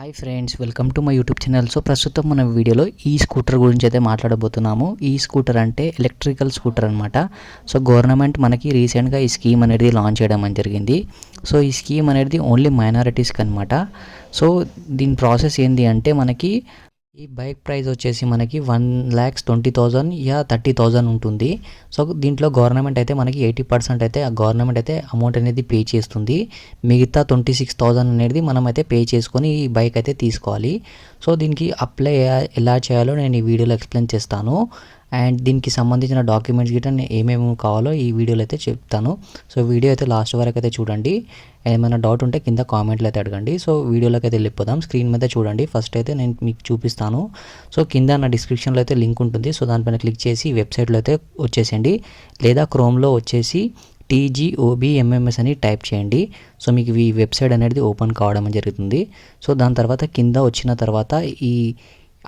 Hi friends, welcome to my YouTube channel. So ప్రస్తుతం మన వీడియోలో ఈ స్కూటర్ గురించి అయితే మాట్లాడబోతున్నాము. ఈ స్కూటర్ అంటే ఎలక్ట్రికల్ స్కూటర్ అనమాట. సో గవర్నమెంట్ మనకి రీసెంట్గా ఈ స్కీమ్ అనేది లాంచ్ చేయడం అని జరిగింది. సో ఈ స్కీమ్ అనేది ఓన్లీ మైనారిటీస్కి అనమాట. సో దీని ప్రాసెస్ ఏంటి అంటే మనకి ఈ బైక్ ప్రైస్ వచ్చేసి మనకి 1,20,000 యా 30,000 ఉంటుంది. సో దీంట్లో గవర్నమెంట్ అయితే మనకి 80% అయితే ఆ గవర్నమెంట్ అయితే అమౌంట్ అనేది పే చేస్తుంది. మిగతా 26,000 అనేది మనం అయితే పే చేసుకొని ఈ బైక్ అయితే తీసుకోవాలి. సో దీనికి అప్లై ఎలా చేయాలో నేను ఈ వీడియోలో ఎక్స్ప్లెయిన్ చేస్తాను. అండ్ దీనికి సంబంధించిన డాక్యుమెంట్స్ గిట్ట ఏమేమి కావాలో ఈ వీడియోలో అయితే చెప్తాను. సో వీడియో అయితే లాస్ట్ వరకు అయితే చూడండి. ఏమైనా డౌట్ ఉంటే కింద కామెంట్లో అయితే అడగండి. సో వీడియోలోకి అయితే వెళ్ళిపోదాం. స్క్రీన్ మీద చూడండి. ఫస్ట్ అయితే నేను మీకు చూపిస్తాను. సో కింద నా డిస్క్రిప్షన్లో అయితే లింక్ ఉంటుంది. సో దానిపైన క్లిక్ చేసి వెబ్సైట్లో అయితే వచ్చేసేయండి, లేదా క్రోమ్లో వచ్చేసి TGOBMMS అని టైప్ చేయండి. సో మీకు ఈ వెబ్సైట్ అనేది ఓపెన్ కావడం జరుగుతుంది. సో దాని తర్వాత కింద వచ్చిన తర్వాత ఈ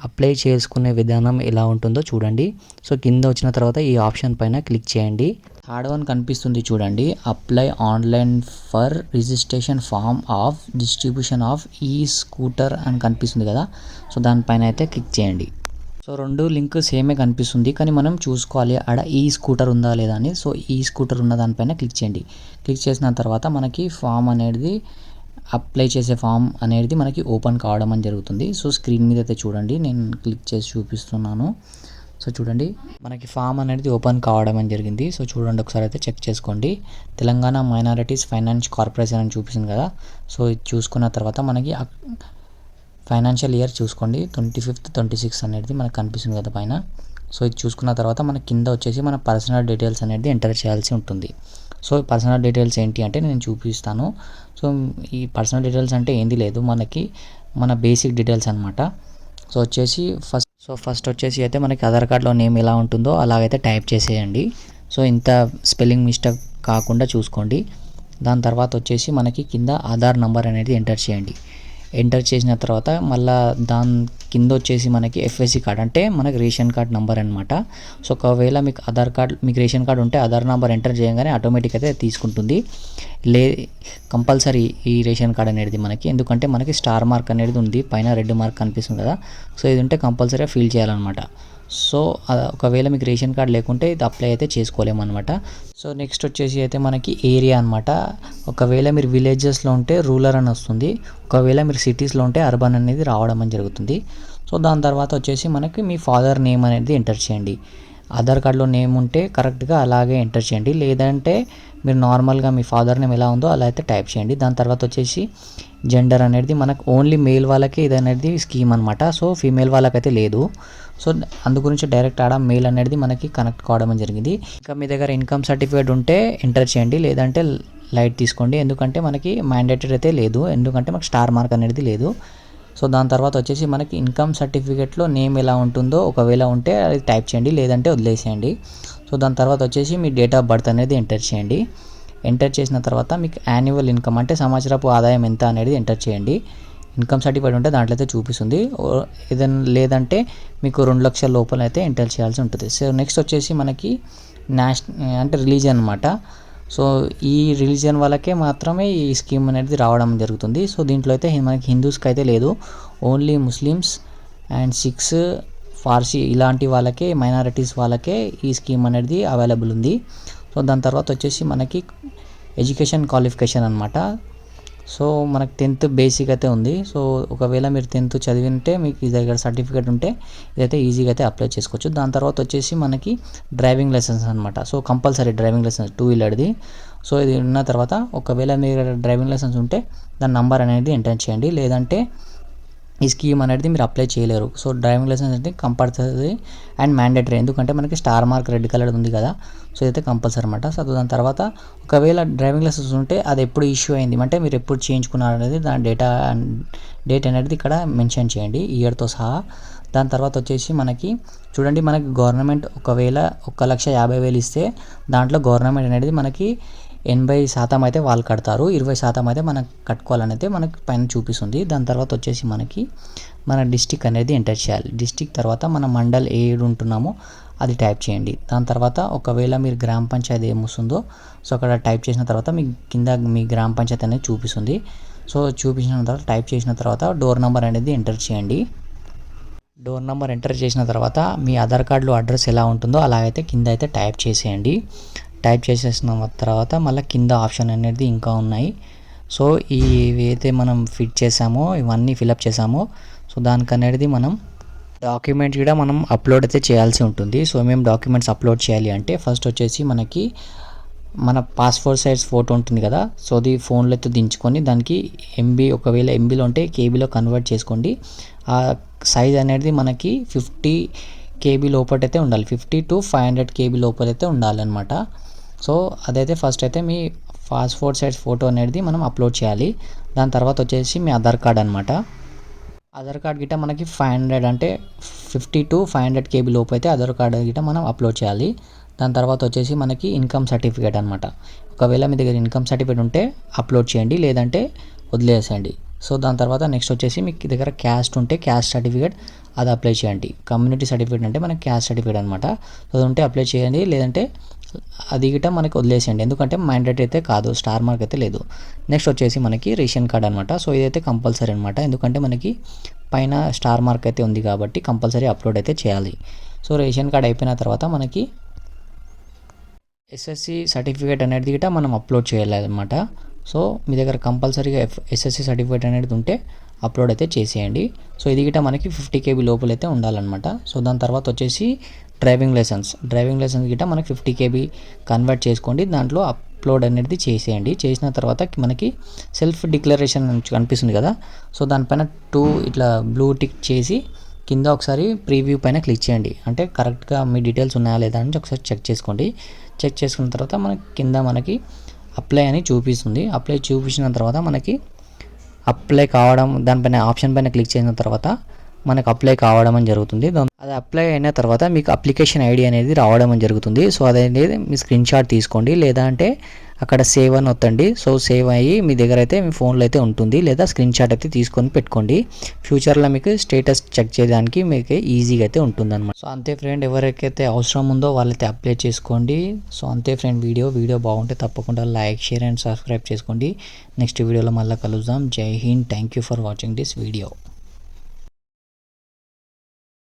అప్లై చేసుకునే విధానం ఎలా ఉంటుందో చూడండి. సో కింద వచ్చిన తర్వాత ఈ ఆప్షన్ పైన క్లిక్ చేయండి. థర్డ్ వన్ కనిపిస్తుంది చూడండి, apply online for registration form of distribution of e scooter అని కనిపిస్తుంది కదా. సో దానిపైన అయితే క్లిక్ చేయండి. సో రెండు లింక్ సేమే కనిపిస్తుంది, కానీ మనం చూసుకోవాలి ఆడ ఈ స్కూటర్ ఉందా లేదా అని. సో ఈ స్కూటర్ ఉన్న దానిపైన క్లిక్ చేయండి. క్లిక్ చేసిన తర్వాత మనకి ఫామ్ అనేది అప్లై చేసే ఫామ్ అనేది మనకి ఓపెన్ కావడం అని జరుగుతుంది. సో స్క్రీన్ మీద అయితే చూడండి, నేను క్లిక్ చేసి చూపిస్తున్నాను. సో చూడండి, మనకి ఫామ్ అనేది ఓపెన్ కావడం అని జరిగింది. సో చూడండి, ఒకసారి అయితే చెక్ చేసుకోండి. తెలంగాణ మైనారిటీస్ ఫైనాన్స్ కార్పొరేషన్ అని చూపిస్తుంది కదా. సో ఇది చూసుకున్న తర్వాత మనకి ఫైనాన్షియల్ ఇయర్ చూసుకోండి, 25th 26 అనేది మనకు కనిపిస్తుంది కదా పైన. సో ఇది చూసుకున్న తర్వాత మన కింద వచ్చేసి మన పర్సనల్ డీటెయిల్స్ అనేది ఎంటర్ చేయాల్సి ఉంటుంది. సో పర్సనల్ డీటెయిల్స్ ఏంటి అంటే నేను చూపిస్తాను. సో ఈ పర్సనల్ డీటెయిల్స్ అంటే ఏంది లేదు, మనకి మన బేసిక్ డీటెయిల్స్ అనమాట. సో వచ్చేసి ఫస్ట్ వచ్చేసి అయితే మనకి ఆధార్ కార్డ్లో నేమ్ ఎలా ఉంటుందో అలాగైతే టైప్ చేసేయండి. సో ఇంత స్పెల్లింగ్ మిస్టేక్ కాకుండా చూసుకోండి. దాని తర్వాత వచ్చేసి మనకి కింద ఆధార్ నంబర్ అనేది ఎంటర్ చేయండి. ఎంటర్ చేసిన తర్వాత మళ్ళీ దాని కింద వచ్చేసి మనకి FSC కార్డ్ అంటే మనకి రేషన్ కార్డ్ నెంబర్ అనమాట. సో ఒకవేళ మీకు రేషన్ కార్డ్ ఉంటే ఆధార్ నెంబర్ ఎంటర్ చేయగానే ఆటోమేటిక్ అయితే తీసుకుంటుంది. కంపల్సరీ ఈ రేషన్ కార్డ్ అనేది మనకి, ఎందుకంటే మనకి స్టార్ మార్క్ అనేది ఉంది పైన, రెడ్ మార్క్ కనిపిస్తుంది కదా. సో ఇది ఉంటే కంపల్సరీగా ఫిల్ చేయాలన్నమాట. సో ఒకవేళ మీకు రేషన్ కార్డ్ లేకుంటే ఇది అప్లై అయితే చేసుకోలేమన్నమాట. సో నెక్స్ట్ వచ్చేసి అయితే మనకి ఏరియా అనమాట. ఒకవేళ మీరు విలేజెస్లో ఉంటే రూరల్ అని వస్తుంది, ఒకవేళ మీరు సిటీస్లో ఉంటే అర్బన్ అనేది రావడం అని జరుగుతుంది. సో దాని తర్వాత వచ్చేసి మనకి మీ ఫాదర్ నేమ్ అనేది ఎంటర్ చేయండి. ఆధార్ కార్డులో నేమ్ ఉంటే కరెక్ట్గా అలాగే ఎంటర్ చేయండి, లేదంటే మీరు నార్మల్గా మీ ఫాదర్ నేమ్ ఎలా ఉందో అలా అయితే టైప్ చేయండి. దాని తర్వాత వచ్చేసి జెండర్ అనేది మనకు ఓన్లీ మేల్ వాళ్ళకి ఇది అనేది స్కీమ్ అనమాట. సో ఫీమేల్ వాళ్ళకైతే లేదు. సో అందు గురించి డైరెక్ట్ ఆడ మెయిల్ అనేది మనకి కనెక్ట్ కావడం జరిగింది. ఇంకా మీ దగ్గర ఇన్కమ్ సర్టిఫికేట్ ఉంటే ఎంటర్ చేయండి, లేదంటే లైట్ తీసుకోండి, ఎందుకంటే మనకి మ్యాండేటరీ అయితే లేదు, ఎందుకంటే మనకి స్టార్ మార్క్ అనేది లేదు. సో దాని తర్వాత వచ్చేసి మనకి ఇన్కమ్ సర్టిఫికేట్లో నేమ్ ఎలా ఉంటుందో ఒకవేళ ఉంటే అది టైప్ చేయండి, లేదంటే వదిలేసేయండి. సో దాని తర్వాత వచ్చేసి మీ డేట్ ఆఫ్ బర్త్ అనేది ఎంటర్ చేయండి. ఎంటర్ చేసిన తర్వాత మీకు యాన్యువల్ ఇన్కమ్ అంటే సంవత్సరపు ఆదాయం ఎంత అనేది ఎంటర్ చేయండి. ఇన్కమ్ సర్టిఫికేట్ ఉంటే దాంట్లో అయితే చూపిస్తుంది, ఏదైనా లేదంటే మీకు 2 లక్షల లోపల అయితే ఎంటర్ చేయాల్సి ఉంటుంది. సో నెక్స్ట్ వచ్చేసి మనకి అంటే రిలీజియన్ అనమాట. సో ఈ రిలీజియన్ వాళ్ళకే మాత్రమే ఈ స్కీమ్ అనేది రావడం జరుగుతుంది. సో దీంట్లో అయితే మనకి హిందూస్కి అయితే లేదు, only Muslims and Sikhs, Farsi ఇలాంటి వాళ్ళకే, మైనారిటీస్ వాళ్ళకే ఈ స్కీమ్ అనేది అవైలబుల్ ఉంది. సో దాని తర్వాత వచ్చేసి మనకి ఎడ్యుకేషన్ క్వాలిఫికేషన్ అనమాట. సో మనకి 10th బేసిక్ అయితే ఉంది. సో ఒకవేళ మీరు 10th చదివింటే మీకు ఇది దగ్గర సర్టిఫికేట్ ఉంటే ఇదైతే ఈజీగా అయితే అప్లై చేసుకోవచ్చు. దాని తర్వాత వచ్చేసి మనకి డ్రైవింగ్ లైసెన్స్ అనమాట. సో కంపల్సరీ డ్రైవింగ్ లైసెన్స్ 2 వీలర్ది. సో ఇది ఉన్న తర్వాత ఒకవేళ మీరు డ్రైవింగ్ లైసెన్స్ ఉంటే దాని నంబర్ అనేది ఎంటర్ చేయండి, లేదంటే ఈ స్కీమ్ అనేది మీరు అప్లై చేయలేరు. సో డ్రైవింగ్ లైసెన్స్ అనేది కంపల్సరీ అండ్ మ్యాండేటరీ, ఎందుకంటే మనకి స్టార్ మార్క్ రెడ్ కలర్ ఉంది కదా. సో ఇదైతే కంపల్సరీ అనమాట. సో దాని తర్వాత ఒకవేళ డ్రైవింగ్ లైసెన్స్ ఉంటే అది ఎప్పుడు ఇష్యూ అయింది అంటే మీరు ఎప్పుడు చేయించుకున్నారు అనేది దాని డేట్ అనేది ఇక్కడ మెన్షన్ చేయండి, ఇయర్తో సహా. దాని తర్వాత వచ్చేసి మనకి చూడండి, మనకి గవర్నమెంట్ ఒకవేళ 1,50,000 ఇస్తే దాంట్లో గవర్నమెంట్ అనేది మనకి 80% అయితే వాళ్ళు కడతారు, 20% అయితే మనకు కట్టుకోవాలని అయితే మనకి పైన చూపిస్తుంది. దాని తర్వాత వచ్చేసి మనకి మన డిస్టిక్ అనేది ఎంటర్ చేయాలి. డిస్టిక్ తర్వాత మన మండల్ ఏడు ఉంటున్నామో అది టైప్ చేయండి. దాని తర్వాత ఒకవేళ మీరు గ్రామ పంచాయతీ ఏమొస్తుందో సో అక్కడ టైప్ చేసిన తర్వాత మీ కింద మీ గ్రామ పంచాయతీ అనేది చూపిస్తుంది. సో చూపించిన తర్వాత టైప్ చేసిన తర్వాత డోర్ నెంబర్ అనేది ఎంటర్ చేయండి. డోర్ నెంబర్ ఎంటర్ చేసిన తర్వాత మీ ఆధార్ కార్డులో అడ్రస్ ఎలా ఉంటుందో అలాగైతే కింద అయితే టైప్ చేసేయండి. టైప్ చేసేసిన తర్వాత మళ్ళీ కింద ఆప్షన్ అనేది ఇంకా ఉన్నాయి. సో ఇవైతే మనం ఫిట్ చేసామో ఇవన్నీ ఫిలప్ చేసామో సో దానికనేది మనం డాక్యుమెంట్స్ కూడా మనం అప్లోడ్ అయితే చేయాల్సి ఉంటుంది. సో మేము డాక్యుమెంట్స్ అప్లోడ్ చేయాలి అంటే ఫస్ట్ వచ్చేసి మనకి మన పాస్పోర్ట్ సైజ్ ఫోటో ఉంటుంది కదా, సో అది ఫోన్లో అయితే దించుకొని దానికి ఒకవేళ ఎంబీలో ఉంటే కేబీలో కన్వర్ట్ చేసుకోండి. ఆ సైజ్ అనేది మనకి 50 KB లోపలైతే ఉండాలి, 50 to 500 KB లోపలైతే ఉండాలన్నమాట. సో అదైతే ఫస్ట్ అయితే మీ పాస్పోర్ట్ సైజ్ ఫోటో అనేది మనం అప్లోడ్ చేయాలి. దాని తర్వాత వచ్చేసి మీ ఆధార్ కార్డ్ అనమాట. ఆధార్ కార్డ్ గిట్ట మనకి 500 అంటే 50 to 500 KB లోపు అయితే ఆధార్ కార్డ్ గిట్ట మనం అప్లోడ్ చేయాలి. దాని తర్వాత వచ్చేసి మనకి ఇన్కమ్ సర్టిఫికేట్ అనమాట. ఒకవేళ మీ దగ్గర ఇన్కమ్ సర్టిఫికేట్ ఉంటే అప్లోడ్ చేయండి, లేదంటే వదిలేసేయండి. సో దాని తర్వాత నెక్స్ట్ వచ్చేసి మీకు దగ్గర క్యాస్ట్ ఉంటే క్యాస్ట్ సర్టిఫికేట్ అది అప్లై చేయండి. కమ్యూనిటీ సర్టిఫికేట్ అంటే మనకి క్యాస్ట్ సర్టిఫికేట్ అనమాట. సో అది ఉంటే అప్లై చేయండి, లేదంటే అది గిట్ట మనకి వదిలేసేయండి, ఎందుకంటే మ్యాండేటరీ అయితే కాదు, స్టార్ మార్క్ అయితే లేదు. నెక్స్ట్ వచ్చేసి మనకి రేషన్ కార్డ్ అనమాట. సో ఇదైతే కంపల్సరీ అనమాట, ఎందుకంటే మనకి పైన స్టార్ మార్క్ అయితే ఉంది కాబట్టి కంపల్సరీ అప్లోడ్ అయితే చేయాలి. సో రేషన్ కార్డ్ అయిపోయిన తర్వాత మనకి ఎస్ఎస్సి సర్టిఫికేట్ అనేది గిట్ట మనం అప్లోడ్ చేయాలి అనమాట. సో మీ దగ్గర కంపల్సరీగా ఎస్ఎస్సి సర్టిఫికేట్ అనేది ఉంటే అప్లోడ్ అయితే చేసేయండి. సో ఇది గిట్ట మనకి 50 KB లోపలైతే ఉండాలన్నమాట. సో దాని తర్వాత వచ్చేసి డ్రైవింగ్ లైసెన్స్ గిట్ట మనకి 50 KB కన్వర్ట్ చేసుకోండి, దాంట్లో అప్లోడ్ అనేది చేసేయండి. చేసిన తర్వాత మనకి సెల్ఫ్ డిక్లరేషన్ కనిపిస్తుంది కదా, సో దానిపైన 2 ఇట్లా బ్లూ టిక్ చేసి కింద ఒకసారి ప్రీవ్యూ పైన క్లిక్ చేయండి. అంటే కరెక్ట్గా మీ డీటెయిల్స్ ఉన్నాయా లేదా అని ఒకసారి చెక్ చేసుకోండి. చెక్ చేసుకున్న తర్వాత మనకి కింద మనకి అప్లై అని చూపిస్తుంది. అప్లై చూపించిన తర్వాత మనకి అప్లై కావడం, దానిపైన ఆప్షన్ పైన క్లిక్ చేసిన తర్వాత మనకు అప్లై కావడం అని జరుగుతుంది. అది అప్లై అయిన తర్వాత మీకు అప్లికేషన్ ఐడి అనేది రావడం అని జరుగుతుంది. సో అదనేది మీ స్క్రీన్ షాట్ తీసుకోండి, లేదా అంటే అక్కడ సేవ్ అని వత్తండి. సో సేవ్ అయ్యి మీ దగ్గర అయితే మీ ఫోన్లో అయితే ఉంటుంది, లేదా స్క్రీన్ షాట్ అయితే తీసుకొని పెట్టుకోండి. ఫ్యూచర్లో మీకు స్టేటస్ చెక్ చేయడానికి మీకు ఈజీగా అయితే ఉంటుందన్నమాట. సో అంతే ఫ్రెండ్, ఎవరికైతే అవసరం ఉందో వాళ్ళైతే అప్లై చేసుకోండి. సో అంతే ఫ్రెండ్, వీడియో బాగుంటే తప్పకుండా లైక్, షేర్ అండ్ సబ్స్క్రైబ్ చేసుకోండి. నెక్స్ట్ వీడియోలో మళ్ళీ కలుద్దాం. జై Hind. Thank you for watching this video.